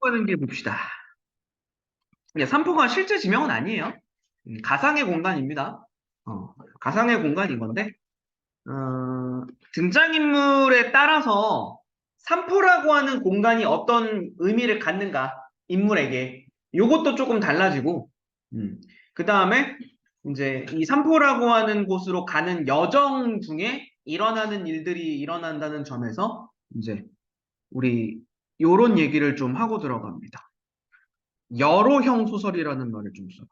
하는 길 봅시다. 삼포가 실제 지명은 아니에요. 가상의 공간입니다. 가상의 공간인 건데, 등장인물에 따라서 삼포라고 하는 공간이 어떤 의미를 갖는가, 인물에게. 요것도 조금 달라지고, 그 다음에 이제 이 삼포라고 하는 곳으로 가는 여정 중에 일어나는 일들이 일어난다는 점에서 이제 우리 요런 얘기를 좀 하고 들어갑니다. 여로형 소설이라는 말을 좀 써요.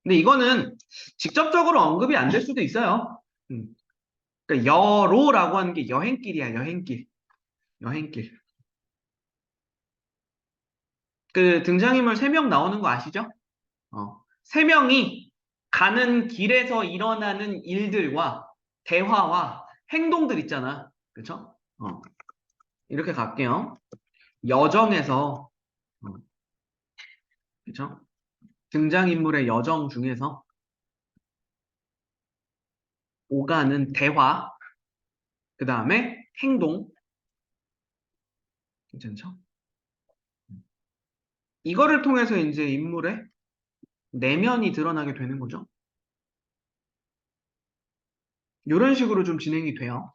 근데 이거는 직접적으로 언급이 안 될 수도 있어요. 그러니까 여로라고 하는 게 여행길이야, 여행길. 여행길. 그 등장인물 3명 나오는 거 아시죠? 3명이 가는 길에서 일어나는 일들과 대화와 행동들 있잖아. 그쵸? 이렇게 갈게요. 여정에서, 어, 그쵸? 등장인물의 여정 중에서 오가는 대화, 그 다음에 행동, 괜찮죠? 이거를 통해서 이제 인물의 내면이 드러나게 되는 거죠. 이런 식으로 좀 진행이 돼요.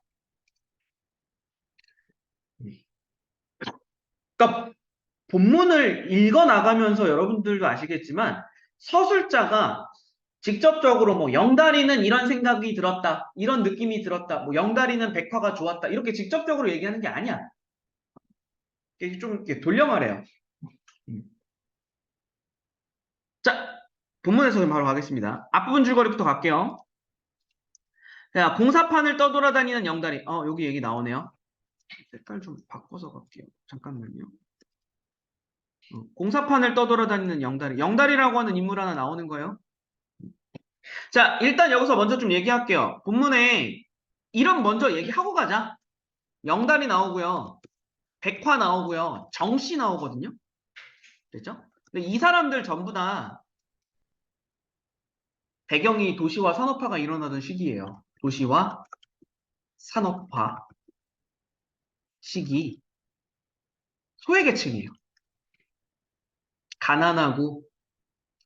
그러니까 본문을 읽어 나가면서 여러분들도 아시겠지만 서술자가 직접적으로 뭐 영다리는 이런 생각이 들었다, 이런 느낌이 들었다, 뭐 영다리는 백화가 좋았다 이렇게 직접적으로 얘기하는 게 아니야. 이게 좀 이렇게 돌려 말해요. 자, 본문에서 바로 가겠습니다. 앞부분 줄거리부터 갈게요. 자, 공사판을 떠돌아다니는 영다리. 여기 얘기 나오네요. 색깔 좀 바꿔서 갈게요. 잠깐만요. 공사판을 떠돌아다니는 영다리. 영다리라고 하는 인물 하나 나오는 거예요. 자, 일단 여기서 먼저 좀 얘기할게요. 본문에 이름 먼저 얘기하고 가자. 영다리 나오고요. 백화 나오고요. 정씨 나오거든요. 됐죠? 근데 이 사람들 전부 다 배경이 도시화 산업화가 일어나던 시기예요. 도시화 산업화 시기 소외계층이에요. 가난하고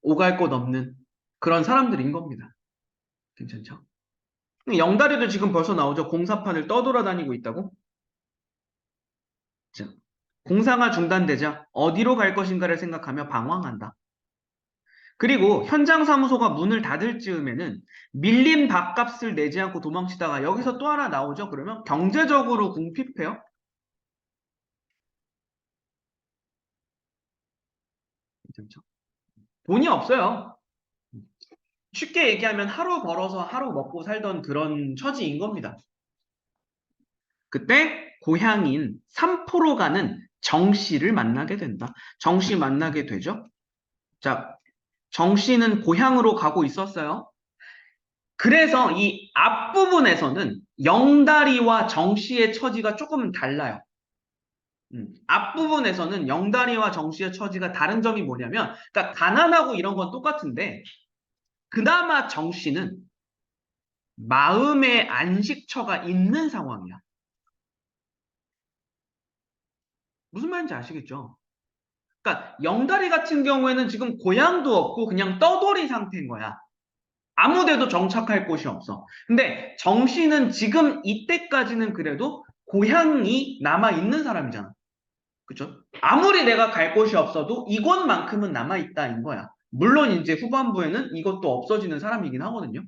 오갈 곳 없는 그런 사람들인 겁니다. 괜찮죠? 영다리도 지금 벌써 나오죠. 공사판을 떠돌아다니고 있다고. 자, 공사가 중단되자 어디로 갈 것인가를 생각하며 방황한다. 그리고 현장 사무소가 문을 닫을 즈음에는 밀린 밥값을 내지 않고 도망치다가 여기서 또 하나 나오죠. 그러면 경제적으로 궁핍해요. 괜찮죠? 돈이 없어요. 쉽게 얘기하면 하루 벌어서 하루 먹고 살던 그런 처지인 겁니다. 그때 고향인 삼포로 가는 정씨를 만나게 된다. 정씨 만나게 되죠. 자, 정씨는 고향으로 가고 있었어요. 그래서 이 앞부분에서는 영다리와 정씨의 처지가 조금 달라요. 앞부분에서는 영다리와 정씨의 처지가 다른 점이 뭐냐면, 그러니까 가난하고 이런 건 똑같은데, 그나마 정씨는 마음의 안식처가 있는 상황이야. 무슨 말인지 아시겠죠? 그러니까 영다리 같은 경우에는 지금 고향도 없고 그냥 떠돌이 상태인 거야. 아무데도 정착할 곳이 없어. 근데 정씨는 지금 이때까지는 그래도 고향이 남아 있는 사람이잖아. 그죠? 아무리 내가 갈 곳이 없어도 이곳만큼은 남아있다인 거야. 물론 이제 후반부에는 이것도 없어지는 사람이긴 하거든요.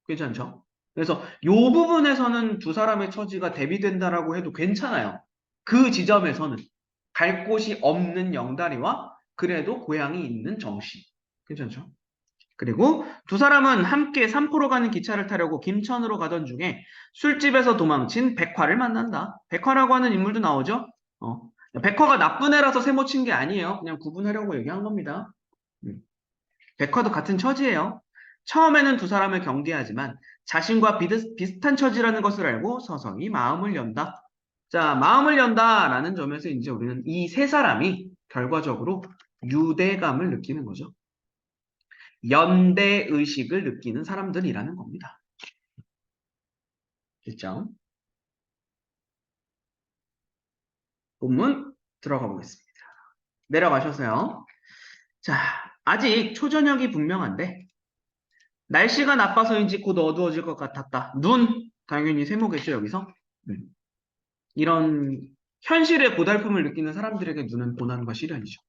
괜찮죠? 그래서 요 부분에서는 두 사람의 처지가 대비된다라고 해도 괜찮아요. 그 지점에서는 갈 곳이 없는 영다리와 그래도 고향이 있는 정씨. 괜찮죠? 그리고 두 사람은 함께 삼포로 가는 기차를 타려고 김천으로 가던 중에 술집에서 도망친 백화를 만난다. 백화라고 하는 인물도 나오죠? 어. 백화가 나쁜 애라서 세모 친 게 아니에요. 그냥 구분하려고 얘기한 겁니다. 음. 백화도 같은 처지예요. 처음에는 두 사람을 경계하지만 자신과 비슷한 처지라는 것을 알고 서서히 마음을 연다. 자, 마음을 연다라는 점에서 이제 우리는 이 세 사람이 결과적으로 유대감을 느끼는 거죠. 연대 의식을 느끼는 사람들이라는 겁니다. 됐죠? 본문 들어가 보겠습니다. 내려가셔서요. 자, 아직 초저녁이 분명한데 날씨가 나빠서인지 곧 어두워질 것 같았다. 눈, 당연히 세모겠죠, 여기서. 음. 이런 현실의 고달픔을 느끼는 사람들에게 눈은 고난과 시련이죠.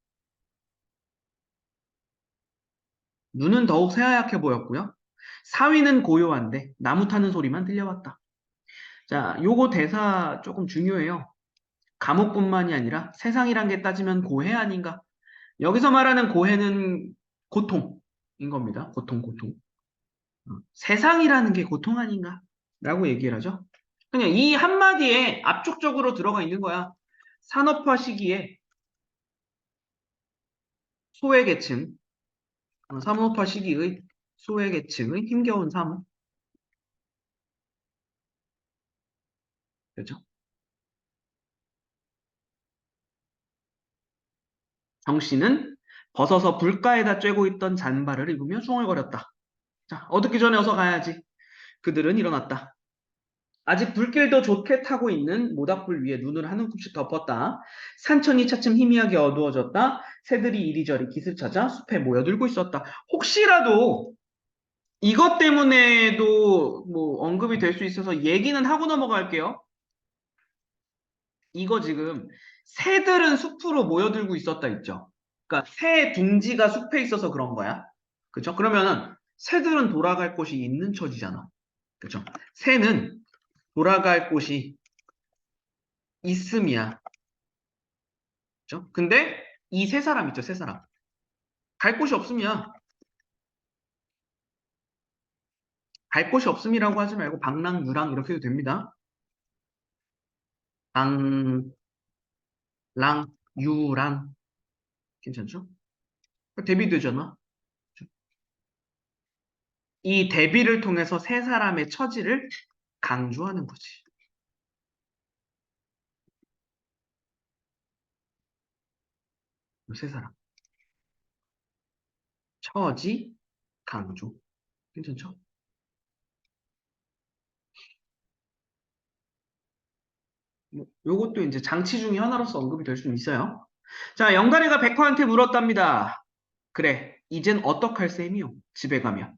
눈은 더욱 새하얗게 보였고요. 사위는 고요한데 나무 타는 소리만 들려왔다. 자, 요거 대사 조금 중요해요. 감옥뿐만이 아니라 세상이란 게 따지면 고해 아닌가? 여기서 말하는 고해는 고통인 겁니다. 고통, 고통. 세상이라는 게 고통 아닌가? 라고 얘기를 하죠. 그냥 이 한마디에 압축적으로 들어가 있는 거야. 산업화 시기에 소외계층, 산업화 시기의 소외계층의 힘겨운 삶. 그죠? 정 씨는 벗어서 불가에다 쬐고 있던 잔바를 입으며 중얼거렸다. 자, 어둡기 전에 어서 가야지. 그들은 일어났다. 아직 불길도 좋게 타고 있는 모닥불 위에 눈을 한 움큼씩 덮었다. 산천이 차츰 희미하게 어두워졌다. 새들이 이리저리 깃을 찾아 숲에 모여들고 있었다. 혹시라도 이것 때문에도 뭐 언급이 될 수 있어서 얘기는 하고 넘어갈게요. 이거 지금 새들은 숲으로 모여들고 있었다 있죠. 그러니까 새 둥지가 숲에 있어서 그런 거야. 그죠? 그러면은 새들은 돌아갈 곳이 있는 처지잖아. 그죠? 새는 돌아갈 곳이 있음이야. 그죠? 근데 이 세 사람 있죠, 세 사람. 갈 곳이 없음이야. 갈 곳이 없음이라고 하지 말고 방랑, 유랑 이렇게 해도 됩니다. 방랑, 유랑 괜찮죠? 대비되잖아. 이 대비를 통해서 세 사람의 처지를 강조하는 거지. 세 사람. 처지, 강조. 괜찮죠? 뭐, 요것도 이제 장치 중에 하나로서 언급이 될 수 있어요. 자, 영다리가 백화한테 물었답니다. 그래, 이젠 어떡할 셈이요? 집에 가면.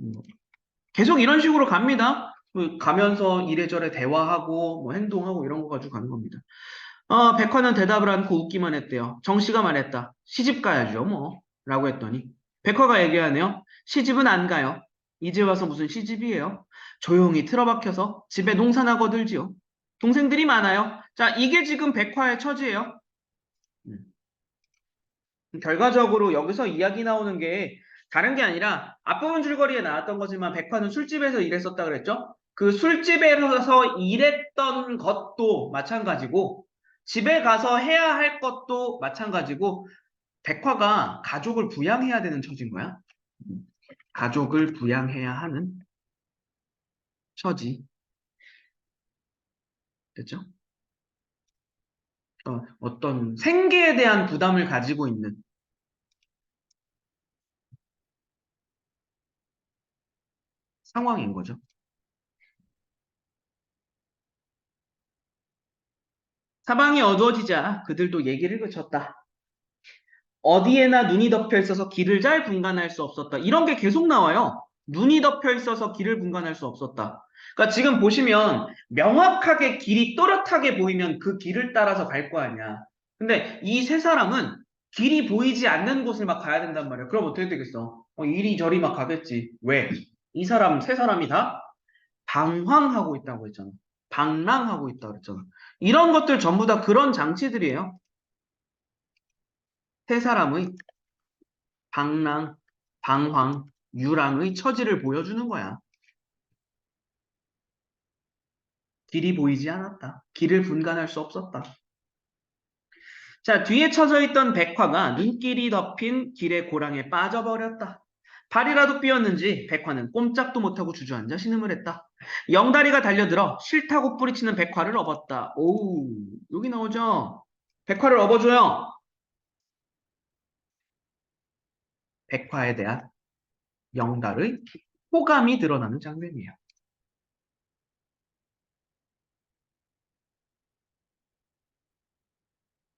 음, 계속 이런 식으로 갑니다. 가면서 이래저래 대화하고 뭐 행동하고 이런 거 가지고 가는 겁니다. 백화는 대답을 않고 웃기만 했대요. 정씨가 말했다. 시집 가야죠, 뭐. 라고 했더니 백화가 얘기하네요. 시집은 안 가요. 이제 와서 무슨 시집이에요? 조용히 틀어박혀서 집에 농사나 거들지요. 동생들이 많아요. 자, 이게 지금 백화의 처지예요. 음. 결과적으로 여기서 이야기 나오는 게 다른 게 아니라 앞부분 줄거리에 나왔던 거지만 백화는 술집에서 일했었다 그랬죠? 그 술집에서 일했던 것도 마찬가지고 집에 가서 해야 할 것도 마찬가지고 백화가 가족을 부양해야 되는 처지인 거야. 가족을 부양해야 하는 처지. 됐죠? 어떤 생계에 대한 부담을 가지고 있는 상황인 거죠. 사방이 어두워지자 그들도 얘기를 그쳤다. 어디에나 눈이 덮여 있어서 길을 잘 분간할 수 없었다. 이런 게 계속 나와요. 눈이 덮여 있어서 길을 분간할 수 없었다. 그러니까 지금 보시면 명확하게 길이 또렷하게 보이면 그 길을 따라서 갈 거 아니야. 근데 이 세 사람은 길이 보이지 않는 곳을 막 가야 된단 말이야. 그럼 어떻게 되겠어? 이리저리 막 가겠지. 왜? 이 사람, 세 사람이 다 방황하고 있다고 했잖아. 방랑하고 있다고 했잖아. 이런 것들 전부 다 그런 장치들이에요. 세 사람의 방랑, 방황, 유랑의 처지를 보여주는 거야. 길이 보이지 않았다. 길을 분간할 수 없었다. 자, 뒤에 쳐져 있던 백화가 눈길이 덮인 길의 고랑에 빠져버렸다. 발이라도 삐었는지 백화는 꼼짝도 못하고 주저앉아 신음을 했다. 영다리가 달려들어 싫다고 뿌리치는 백화를 업었다. 오우, 여기 나오죠? 백화를 업어줘요. 백화에 대한 영달의 호감이 드러나는 장면이에요.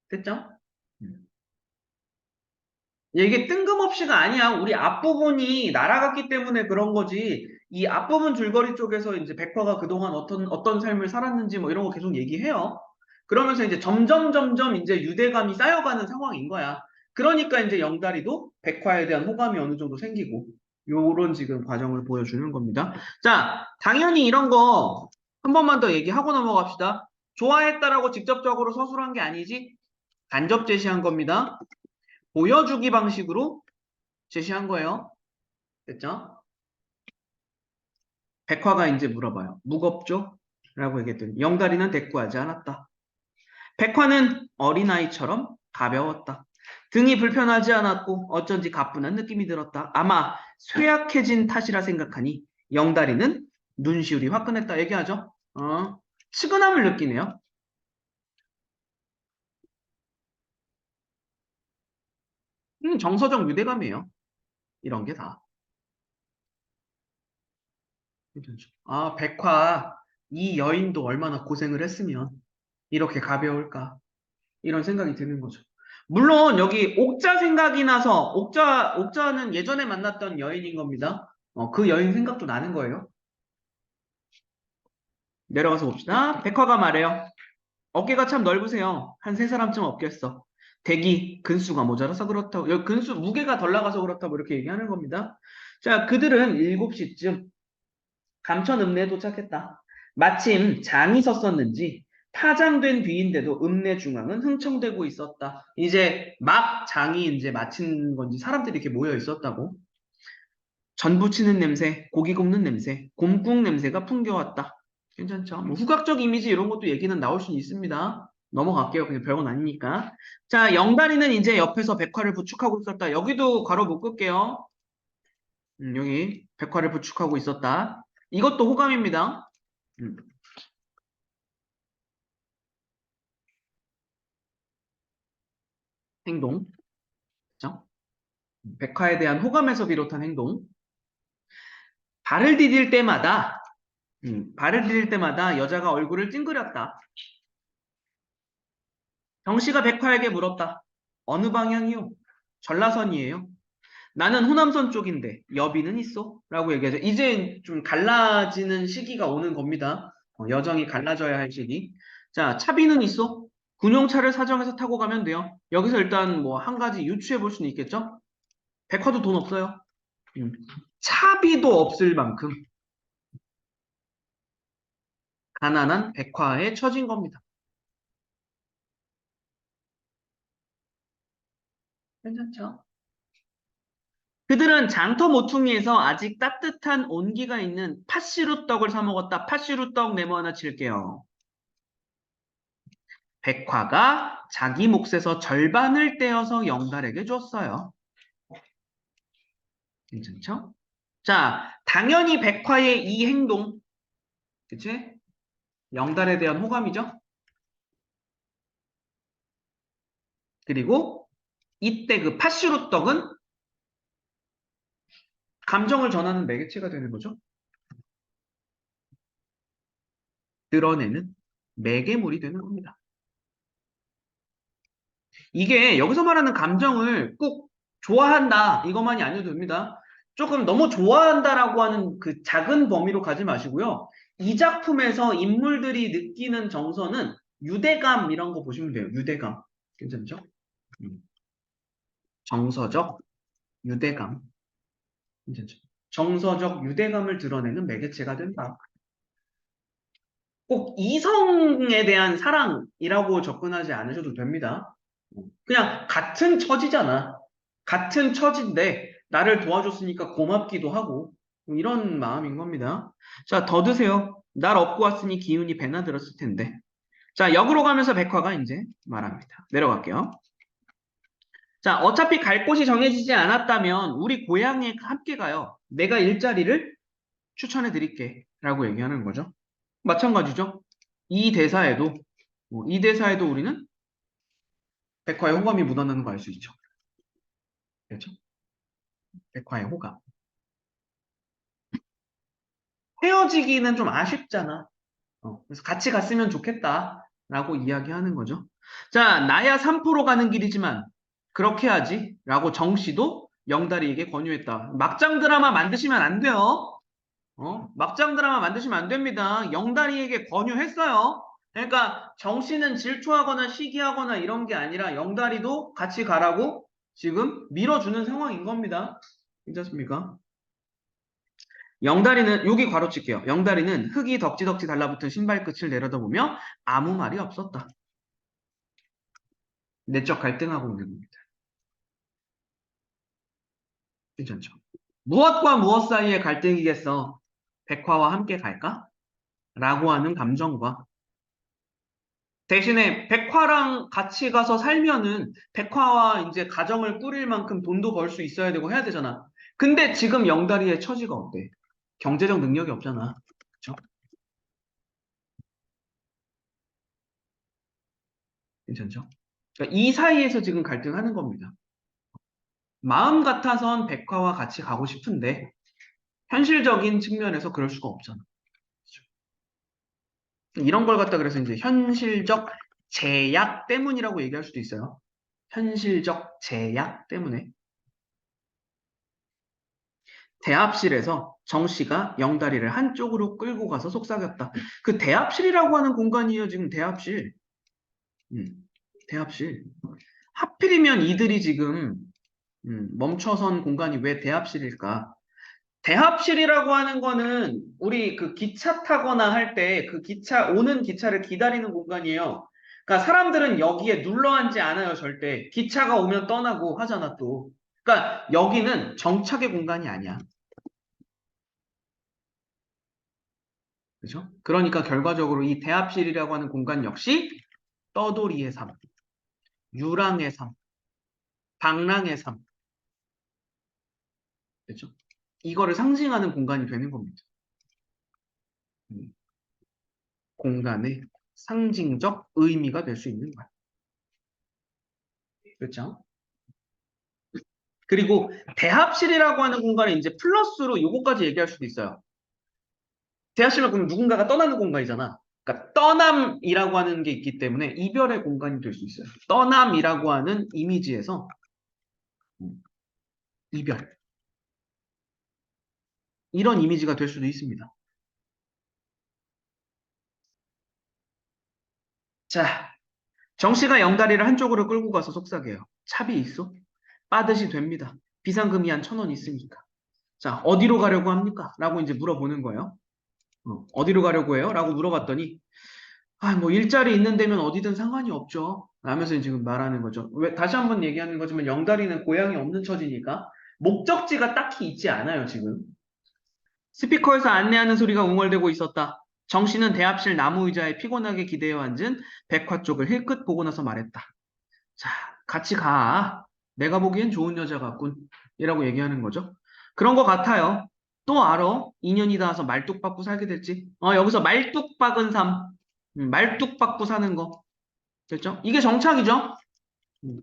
됐죠? 이게 뜬금없이가 아니야. 우리 앞부분이 날아갔기 때문에 그런 거지. 이 앞부분 줄거리 쪽에서 이제 백화가 그동안 어떤 삶을 살았는지 뭐 이런 거 계속 얘기해요. 그러면서 이제 점점 이제 유대감이 쌓여가는 상황인 거야. 그러니까 이제 영다리도 백화에 대한 호감이 어느 정도 생기고 요런 지금 과정을 보여주는 겁니다. 자, 당연히 이런 거 한 번만 더 얘기하고 넘어갑시다. 좋아했다라고 직접적으로 서술한 게 아니지 간접 제시한 겁니다. 보여주기 방식으로 제시한 거예요. 됐죠? 백화가 이제 물어봐요. 무겁죠? 라고 얘기했더니 영다리는 대꾸하지 않았다. 백화는 어린아이처럼 가벼웠다. 등이 불편하지 않았고 어쩐지 가뿐한 느낌이 들었다. 아마 쇠약해진 탓이라 생각하니 영다리는 눈시울이 화끈했다. 얘기하죠? 측은함을 느끼네요. 정서적 유대감이에요. 이런 게 다. 괜찮죠? 아, 백화, 이 여인도 얼마나 고생을 했으면 이렇게 가벼울까? 이런 생각이 드는 거죠. 물론 여기 옥자 생각이 나서 옥자는 예전에 만났던 여인인 겁니다. 그 여인 생각도 나는 거예요. 내려가서 봅시다. 백화가 말해요. 어깨가 참 넓으세요. 한 세 사람쯤 없겠어. 대기 근수가 모자라서 그렇다고. 여기 근수 무게가 덜 나가서 그렇다고 이렇게 얘기하는 겁니다. 자, 그들은 7시쯤 감천읍내에 도착했다. 마침 장이 섰었는지 파장된 뒤인데도 읍내 중앙은 흥청대고 있었다. 이제 막 장이 이제 마친 건지 사람들이 이렇게 모여 있었다고. 전 부치는 냄새, 고기 굽는 냄새, 곰국 냄새가 풍겨왔다. 괜찮죠? 뭐 후각적 이미지 이런 것도 얘기는 나올 수는 있습니다. 넘어갈게요. 그냥 별건 아니니까. 자, 영다리는 이제 옆에서 백화를 부축하고 있었다. 여기도 괄호 묶을게요. 여기 백화를 부축하고 있었다. 이것도 호감입니다. 음, 행동. 그죠? 백화에 대한 호감에서 비롯한 행동. 발을 디딜 때마다, 발을 디딜 때마다 여자가 얼굴을 찡그렸다. 정씨가 백화에게 물었다. 어느 방향이요? 전라선이에요. 나는 호남선 쪽인데 여비는 있어? 라고 얘기하죠. 이제 좀 갈라지는 시기가 오는 겁니다. 여정이 갈라져야 할 시기. 자, 차비는 있어? 군용차를 사정해서 타고 가면 돼요. 여기서 일단 뭐 한 가지 유추해 볼 수는 있겠죠? 백화도 돈 없어요. 음. 차비도 없을 만큼 가난한 백화에 처진 겁니다. 괜찮죠? 그들은 장터 모퉁이에서 아직 따뜻한 온기가 있는 팥시루떡을 사 먹었다. 팥시루떡 네모 하나 칠게요. 백화가 자기 몫에서 절반을 떼어서 영달에게 줬어요. 괜찮죠? 자, 당연히 백화의 이 행동, 그치? 영달에 대한 호감이죠? 그리고 이때 그 팥시루떡은 감정을 전하는 매개체가 되는 거죠. 드러내는 매개물이 되는 겁니다. 이게 여기서 말하는 감정을 꼭 좋아한다 이것만이 아니어도 됩니다. 조금 너무 좋아한다라고 하는 그 작은 범위로 가지 마시고요. 이 작품에서 인물들이 느끼는 정서는 유대감 이런 거 보시면 돼요. 유대감. 괜찮죠? 음. 정서적 유대감. 괜찮죠? 정서적 유대감을 드러내는 매개체가 된다. 꼭 이성에 대한 사랑이라고 접근하지 않으셔도 됩니다. 그냥 같은 처지잖아. 같은 처지인데 나를 도와줬으니까 고맙기도 하고 뭐 이런 마음인 겁니다. 자, 더 드세요. 날 업고 왔으니 기운이 배나 들었을 텐데. 자, 역으로 가면서 백화가 이제 말합니다. 내려갈게요. 자, 어차피 갈 곳이 정해지지 않았다면 우리 고향에 함께 가요. 내가 일자리를 추천해 드릴게. 라고 얘기하는 거죠. 마찬가지죠. 이 대사에도 우리는 백화의 호감이 묻어나는 거 알 수 있죠. 그렇죠? 백화의 호감. 헤어지기는 좀 아쉽잖아. 그래서 같이 갔으면 좋겠다. 라고 이야기하는 거죠. 자, 나야 3% 가는 길이지만 그렇게 하지 라고 정씨도 영다리에게 권유했다. 막장 드라마 만드시면 안 돼요. 막장 드라마 만드시면 안 됩니다. 영다리에게 권유했어요. 그러니까 정씨는 질투하거나 시기하거나 이런 게 아니라 영다리도 같이 가라고 지금 밀어주는 상황인 겁니다. 괜찮습니까? 영다리는 여기 괄호칠게요. 영다리는 흙이 덕지덕지 달라붙은 신발 끝을 내려다보며 아무 말이 없었다. 내적 갈등하고 있는 겁니다. 괜찮죠? 무엇과 무엇 사이의 갈등이겠어? 백화와 함께 갈까? 라고 하는 감정과 대신에 백화랑 같이 가서 살면은 백화와 이제 가정을 꾸릴 만큼 돈도 벌 수 있어야 되고 해야 되잖아. 근데 지금 영다리의 처지가 어때? 경제적 능력이 없잖아. 그쵸? 괜찮죠? 그러니까 이 사이에서 지금 갈등하는 겁니다. 마음 같아선 백화와 같이 가고 싶은데 현실적인 측면에서 그럴 수가 없잖아. 그쵸? 이런 걸 갖다 그래서 이제 현실적 제약 때문이라고 얘기할 수도 있어요. 현실적 제약 때문에. 대합실에서 정 씨가 영다리를 한쪽으로 끌고 가서 속삭였다. 그 대합실이라고 하는 공간이에요, 지금 대합실. 음, 대합실. 하필이면 이들이 지금 멈춰선 공간이 왜 대합실일까? 대합실이라고 하는 거는 우리 그 기차 타거나 할 때 그 기차, 오는 기차를 기다리는 공간이에요. 그러니까 사람들은 여기에 눌러 앉지 않아요, 절대. 기차가 오면 떠나고 하잖아, 또. 그러니까 여기는 정착의 공간이 아니야. 그죠? 그러니까 결과적으로 이 대합실이라고 하는 공간 역시 떠돌이의 삶, 유랑의 삶, 방랑의 삶, 그죠? 이거를 상징하는 공간이 되는 겁니다. 음, 공간의 상징적 의미가 될 수 있는 거야. 그렇죠? 그리고 대합실이라고 하는 공간에 이제 플러스로 요거까지 얘기할 수도 있어요. 대합실은 그럼 누군가가 떠나는 공간이잖아. 그러니까 떠남이라고 하는 게 있기 때문에 이별의 공간이 될 수 있어요. 떠남이라고 하는 이미지에서 음, 이별 이런 이미지가 될 수도 있습니다. 자, 정 씨가 영다리를 한쪽으로 끌고 가서 속삭여요. 차비 있어? 빠듯이 됩니다. 비상금이 한 1,000원 있으니까. 자, 어디로 가려고 합니까? 라고 이제 물어보는 거예요. 어디로 가려고 해요? 라고 물어봤더니, 아, 뭐 일자리 있는 데면 어디든 상관이 없죠. 라면서 지금 말하는 거죠. 왜, 다시 한번 얘기하는 거지만 영다리는 고향이 없는 처지니까 목적지가 딱히 있지 않아요, 지금. 스피커에서 안내하는 소리가 웅얼대고 있었다. 정 씨는 대합실 나무 의자에 피곤하게 기대어 앉은 백화 쪽을 힐끗 보고 나서 말했다. 자, 같이 가. 내가 보기엔 좋은 여자 같군. 이라고 얘기하는 거죠. 그런 거 같아요. 또 알아? 인연이 닿아서 말뚝박고 살게 될지. 여기서 말뚝박은 삶. 말뚝박고 사는 거. 됐죠? 이게 정착이죠? 음.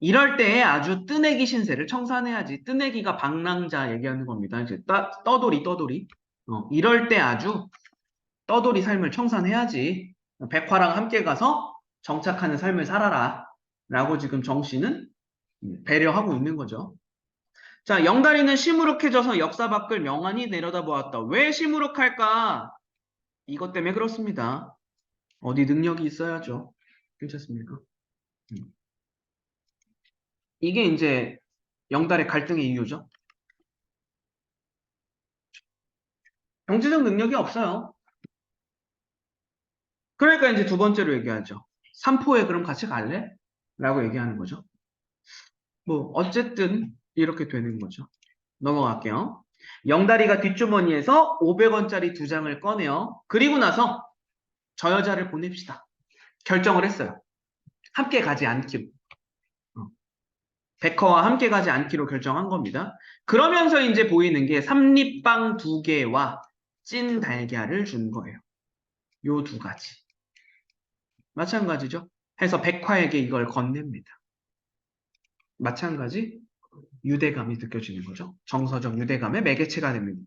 이럴 때에 아주 뜨내기 신세를 청산해야지. 뜨내기가 방랑자 얘기하는 겁니다. 이제 떠돌이, 떠돌이. 이럴 때 아주 떠돌이 삶을 청산해야지. 백화랑 함께 가서 정착하는 삶을 살아라. 라고 지금 정 씨는 배려하고 있는 거죠. 자, 영다리는 시무룩해져서 역사 밖을 명안히 내려다보았다. 왜 시무룩할까? 이것 때문에 그렇습니다. 어디 능력이 있어야죠. 괜찮습니까? 음. 이게 이제 영달의 갈등의 이유죠. 경제적 능력이 없어요. 그러니까 이제 두 번째로 얘기하죠. 삼포에 그럼 같이 갈래? 라고 얘기하는 거죠. 뭐 어쨌든 이렇게 되는 거죠. 넘어갈게요. 영다리가 뒷주머니에서 500원짜리 두 장을 꺼내요. 그리고 나서 저 여자를 보냅시다. 결정을 했어요. 함께 가지 않기로. 어, 베커와 함께 가지 않기로 결정한 겁니다. 그러면서 이제 보이는 게 삼립빵 두 개와 찐 달걀을 준 거예요. 요 두 가지. 마찬가지죠. 해서 백화에게 이걸 건넵니다. 마찬가지 유대감이 느껴지는 거죠. 정서적 유대감의 매개체가 됩니다.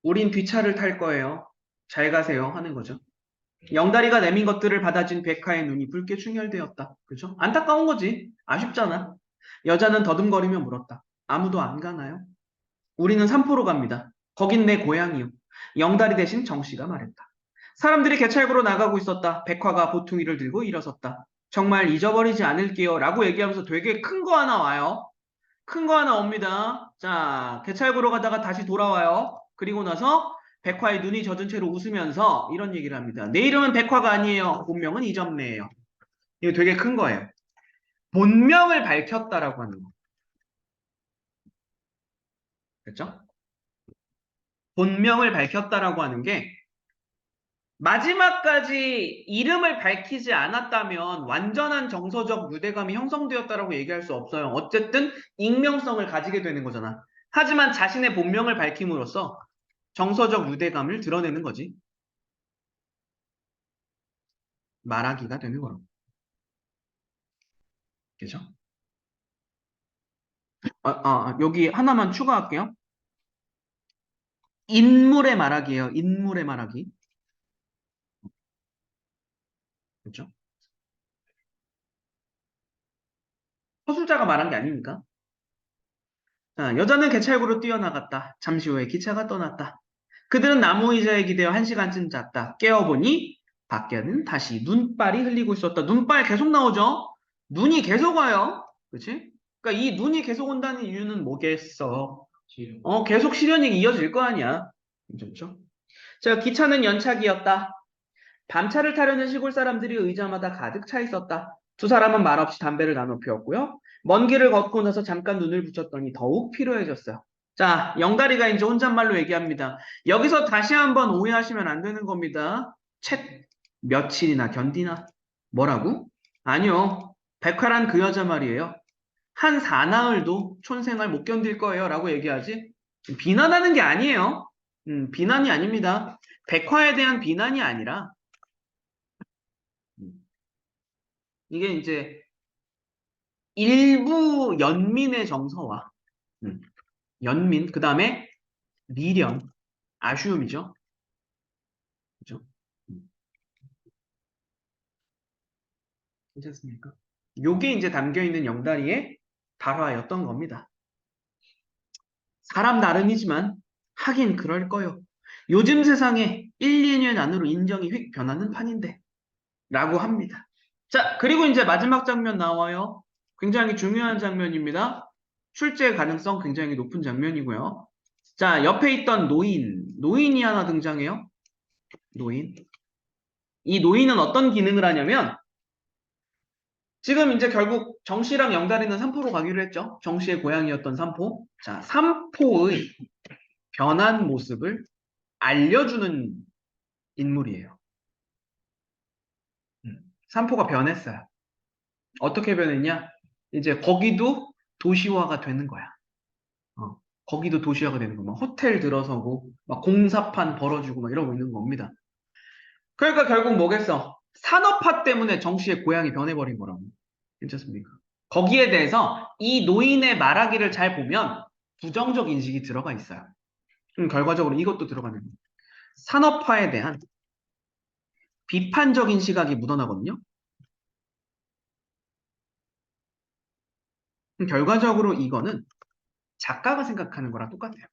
우린 뒷차를 탈 거예요. 잘 가세요. 하는 거죠. 영다리가 내민 것들을 받아진 백화의 눈이 붉게 충혈되었다. 그죠? 안타까운 거지. 아쉽잖아. 여자는 더듬거리며 물었다. 아무도 안 가나요? 우리는 삼포로 갑니다. 거긴 내 고향이요. 영다리 대신 정씨가 말했다. 사람들이 개찰구로 나가고 있었다. 백화가 보퉁이를 들고 일어섰다. 정말 잊어버리지 않을게요. 라고 얘기하면서 되게 큰 거 하나 와요. 큰 거 하나 옵니다. 자, 개찰구로 가다가 다시 돌아와요. 그리고 나서 백화의 눈이 젖은 채로 웃으면서 이런 얘기를 합니다. 내 이름은 백화가 아니에요. 본명은 이점래예요. 이거 되게 큰 거예요. 본명을 밝혔다라고 하는 거. 그렇죠? 본명을 밝혔다라고 하는 게 마지막까지 이름을 밝히지 않았다면 완전한 정서적 유대감이 형성되었다라고 얘기할 수 없어요. 어쨌든 익명성을 가지게 되는 거잖아. 하지만 자신의 본명을 밝힘으로써 정서적 유대감을 드러내는 거지. 말하기가 되는 거라고. 그죠? 여기 하나만 추가할게요. 인물의 말하기예요. 인물의 말하기. 그렇죠? 서술자가 말한 게 아닙니까? 자, 여자는 개찰구로 뛰어나갔다. 잠시 후에 기차가 떠났다. 그들은 나무 의자에 기대어 1시간쯤 잤다. 깨어보니 밖에는 다시 눈발이 흘리고 있었다. 눈발 계속 나오죠? 눈이 계속 와요. 그치? 그러니까 이 눈이 계속 온다는 이유는 뭐겠어? 계속 시련이 이어질 거 아니야. 그렇죠? 자, 기차는 연착이었다. 밤차를 타려는 시골 사람들이 의자마다 가득 차 있었다. 두 사람은 말없이 담배를 나눠 피웠고요. 먼 길을 걷고 나서 잠깐 눈을 붙였더니 더욱 피로해졌어요. 자, 영다리가 이제 혼잣말로 얘기합니다. 여기서 다시 한번 오해하시면 안 되는 겁니다. 채 며칠이나 견디나? 뭐라고? 아니요. 백화란 그 여자 말이에요. 한 사나흘도 촌생활 못 견딜 거예요. 라고 얘기하지. 비난하는 게 아니에요. 비난이 아닙니다. 백화에 대한 비난이 아니라 음, 이게 이제 일부 연민의 정서와 음, 연민, 그 다음에 미련, 아쉬움이죠. 그죠? 음, 괜찮습니까? 요게 이제 담겨있는 영다리의 발화였던 겁니다. 사람 나름이지만 하긴 그럴 거요. 요즘 세상에 1, 2년 안으로 인정이 휙 변하는 판인데 라고 합니다. 자, 그리고 이제 마지막 장면 나와요. 굉장히 중요한 장면입니다. 출제 가능성 굉장히 높은 장면이고요. 자, 옆에 있던 노인이 하나 등장해요. 노인. 이 노인은 어떤 기능을 하냐면 지금 이제 결국 정씨랑 영달이는 삼포로 가기로 했죠. 정씨의 고향이었던 삼포. 자, 삼포의 변한 모습을 알려주는 인물이에요. 삼포가 변했어요. 어떻게 변했냐? 이제 거기도 도시화가 되는 거야. 거기도 도시화가 되는 거. 막 호텔 들어서고, 막 공사판 벌어지고, 막 이러고 있는 겁니다. 그러니까 결국 뭐겠어? 산업화 때문에 정씨의 고향이 변해버린 거라고. 괜찮습니까? 거기에 대해서 이 노인의 말하기를 잘 보면 부정적 인식이 들어가 있어요. 그럼 결과적으로 이것도 들어가는 거예요. 산업화에 대한 비판적인 시각이 묻어나거든요. 그럼 결과적으로 이거는 작가가 생각하는 거랑 똑같아요.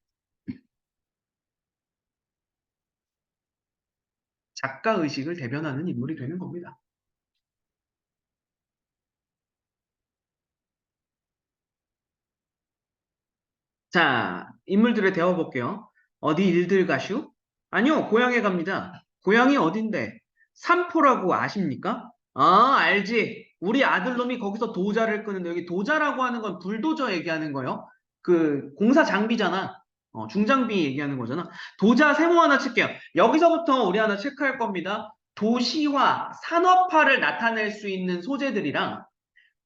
작가 의식을 대변하는 인물이 되는 겁니다. 자, 인물들을 대화볼게요. 어디 일들 가슈? 아니요, 고향에 갑니다. 고향이 어딘데? 삼포라고 아십니까? 아, 알지. 우리 아들놈이 거기서 도자를 끄는데 여기 도자라고 하는 건 불도저 얘기하는 거예요. 그 공사 장비잖아. 중장비 얘기하는 거잖아. 도자 세모 하나 칠게요. 여기서부터 우리 하나 체크할 겁니다. 도시화, 산업화를 나타낼 수 있는 소재들이랑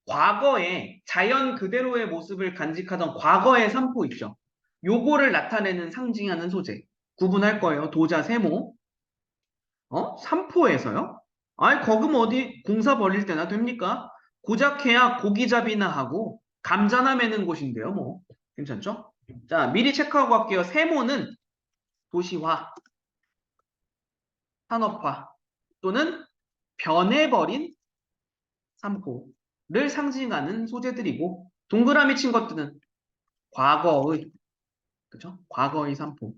과거에 자연 그대로의 모습을 간직하던 과거의 삼포 있죠. 요거를 나타내는 상징하는 소재. 구분할 거예요. 도자, 세모. 삼포에서요? 아이, 거금 어디 공사 벌릴 때나 됩니까? 고작해야 고기잡이나 하고 감자나 매는 곳인데요, 뭐. 괜찮죠? 자, 미리 체크하고 갈게요. 세모는 도시화, 산업화 또는 변해버린 삼포를 상징하는 소재들이고 동그라미 친 것들은 과거의, 그죠? 과거의 삼포.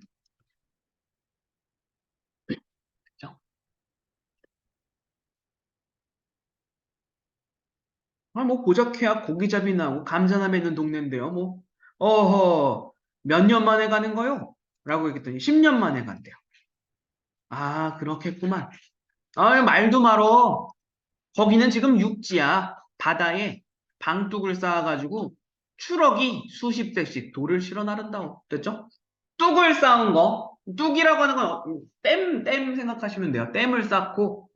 그죠? 뭐 고작해야 고기잡이 나오고 감자나 맺는 동네인데요. 뭐 어허 몇 년 만에 가는 거요? 라고 얘기했더니 10년 만에 간대요. 아 그렇겠구만. 아 말도 말어. 거기는 지금 육지야. 바다에 방뚝을 쌓아가지고 추럭이 수십 대씩 돌을 실어 나른다고. 됐죠? 뚝을 쌓은 거. 뚝이라고 하는 건 댐 생각하시면 돼요. 댐을 쌓고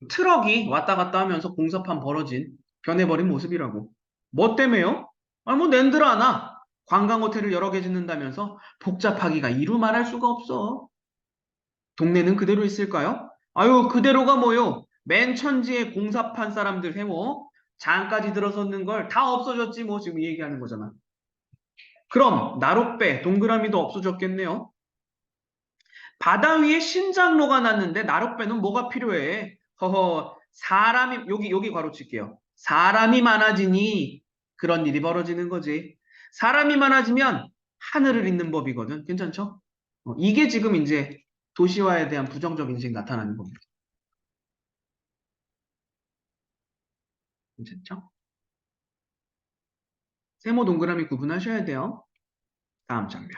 트럭이 왔다 갔다 하면서 공사판 벌어진 변해버린 모습이라고. 뭐 때문에요? 아니 뭐 낸들 하나 관광 호텔을 여러 개 짓는다면서 복잡하기가 이루 말할 수가 없어. 동네는 그대로 있을까요? 아유 그대로가 뭐요? 맨 천지에 공사판 사람들 세워 장까지 들어섰는 걸 다 없어졌지 뭐 지금 얘기하는 거잖아. 그럼 나룻배 동그라미도 없어졌겠네요. 바다 위에 신장로가 났는데 나룻배는 뭐가 필요해? 허허, 사람이, 여기 괄호칠게요. 사람이 많아지니 그런 일이 벌어지는 거지. 사람이 많아지면 하늘을 잇는 법이거든. 괜찮죠? 이게 지금 이제 도시화에 대한 부정적 인식이 나타나는 겁니다. 괜찮죠? 세모 동그라미 구분하셔야 돼요. 다음 장면.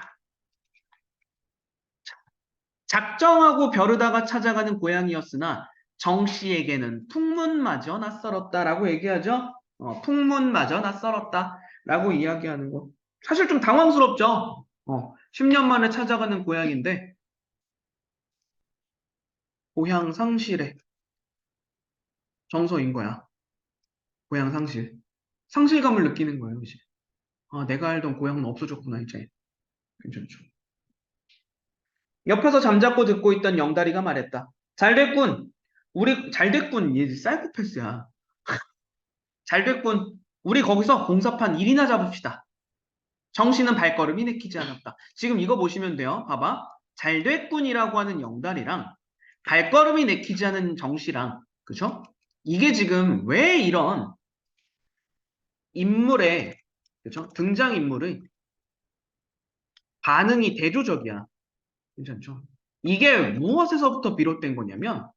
작정하고 벼르다가 찾아가는 고양이였으나 정씨에게는 풍문마저 낯설었다라고 얘기하죠. 풍문마저 낯설었다라고 이야기하는 거. 사실 좀 당황스럽죠. 10년 만에 찾아가는 고향인데 고향 상실의 정서인 거야. 고향 상실. 상실감을 느끼는 거예요, 이제. 아, 내가 알던 고향은 없어졌구나, 이제. 괜찮죠. 옆에서 잠자코 듣고 있던 영다리가 말했다. 잘 됐군. 잘 됐군. 얘 사이코패스야. 잘 됐군. 우리 거기서 공사판 일이나 잡읍시다. 정씨는 발걸음이 내키지 않았다. 지금 이거 보시면 돼요. 봐봐. 잘 됐군이라고 하는 영달이랑 발걸음이 내키지 않은 정씨랑, 그죠? 이게 지금 왜 이런 인물의, 그죠? 등장인물의 반응이 대조적이야. 괜찮죠? 이게 무엇에서부터 비롯된 거냐면,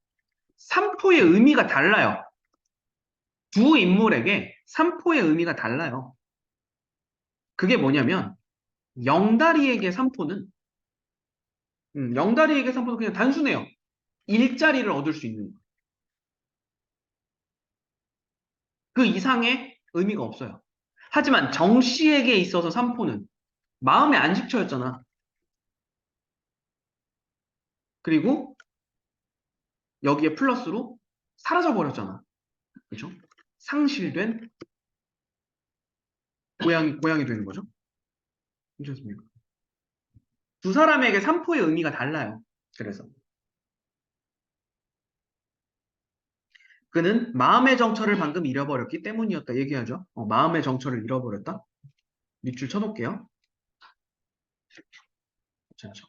삼포의 의미가 달라요. 두 인물에게 삼포의 의미가 달라요. 그게 뭐냐면, 영다리에게 삼포는 영다리에게 삼포는 그냥 단순해요. 일자리를 얻을 수 있는 거예요. 그 이상의 의미가 없어요. 하지만 정 씨에게 있어서 삼포는 마음의 안식처였잖아. 그리고 여기에 플러스로 사라져 버렸잖아. 그렇죠? 상실된 고양이 되는 거죠. 괜찮습니까? 두 사람에게 삼포의 의미가 달라요. 그래서 그는 마음의 정처를 방금 잃어버렸기 때문이었다 얘기하죠. 마음의 정처를 잃어버렸다. 밑줄 쳐놓을게요. 괜찮죠?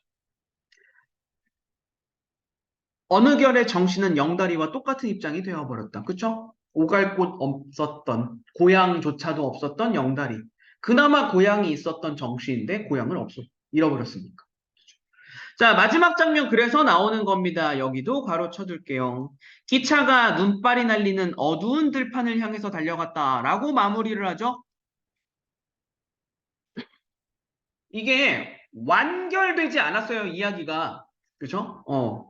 어느 결의 정씨는 영다리와 똑같은 입장이 되어버렸다. 그쵸? 오갈 곳 없었던, 고향조차도 없었던 영다리. 그나마 고향이 있었던 정씨인데 고향을 잃어버렸으니까. 자, 마지막 장면 그래서 나오는 겁니다. 여기도 괄호 쳐둘게요. 기차가 눈발이 날리는 어두운 들판을 향해서 달려갔다라고 마무리를 하죠. 이게 완결되지 않았어요, 이야기가. 그죠?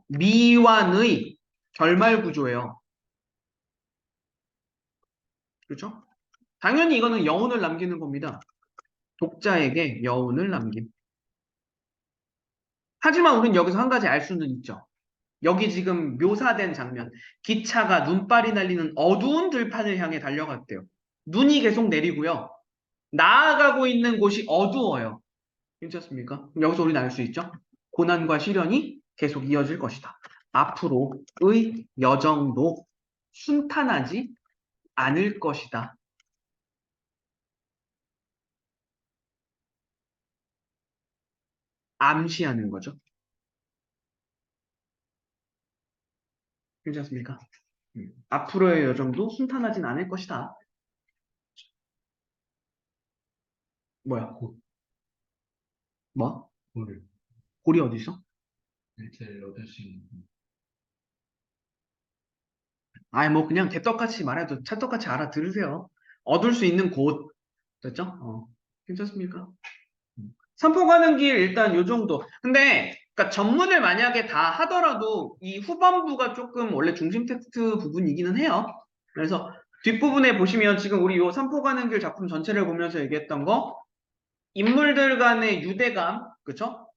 미완의 결말 구조예요. 그렇죠? 당연히 이거는 여운을 남기는 겁니다. 독자에게 여운을 남김. 하지만 우리는 여기서 한 가지 알 수는 있죠. 여기 지금 묘사된 장면. 기차가 눈발이 날리는 어두운 들판을 향해 달려갔대요. 눈이 계속 내리고요. 나아가고 있는 곳이 어두워요. 괜찮습니까? 여기서 우리는 알 수 있죠. 고난과 시련이 계속 이어질 것이다. 앞으로의 여정도 순탄하지 않을 것이다. 암시하는 거죠. 괜찮습니까? 앞으로의 여정도 순탄하진 않을 것이다. 뭐야? 뭐? 고를 골이 어디 있어? 일제를 얻을 수 있는 아이, 뭐, 그냥 개떡같이 말해도 찰떡같이 알아들으세요. 얻을 수 있는 곳. 됐죠? 괜찮습니까? 삼포 가는 길 일단 요 정도. 근데, 그러니까 전문을 만약에 다 하더라도 이 후반부가 조금 원래 중심 텍스트 부분이기는 해요. 그래서 뒷부분에 보시면 지금 우리 요 삼포 가는 길 작품 전체를 보면서 얘기했던 거, 인물들 간의 유대감, 그쵸?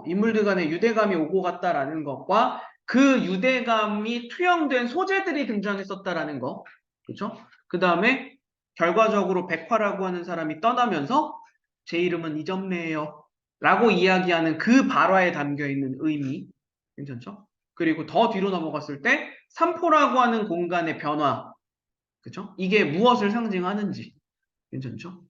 인물들 간의 유대감이 오고 갔다라는 것과 그 유대감이 투영된 소재들이 등장했었다라는 거, 그쵸? 그 다음에 결과적으로 백화라고 하는 사람이 떠나면서 제 이름은 이점래예요 라고 이야기하는 그 발화에 담겨 있는 의미, 괜찮죠? 그리고 더 뒤로 넘어갔을 때 삼포라고 하는 공간의 변화, 그쵸? 이게 무엇을 상징하는지, 괜찮죠?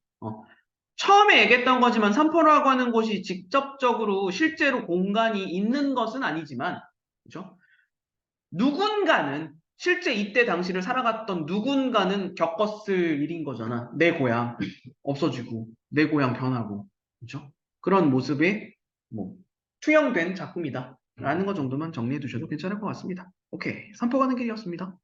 처음에 얘기했던 거지만 삼포라고 하는 곳이 직접적으로 실제로 공간이 있는 것은 아니지만, 그죠? 누군가는 실제 이때 당시를 살아갔던 누군가는 겪었을 일인 거잖아. 내 고향 없어지고, 내 고향 변하고, 그죠? 그런 모습에 뭐 투영된 작품이다. 라는 것 정도만 정리해 두셔도 괜찮을 것 같습니다. 오케이. 삼포 가는 길이었습니다.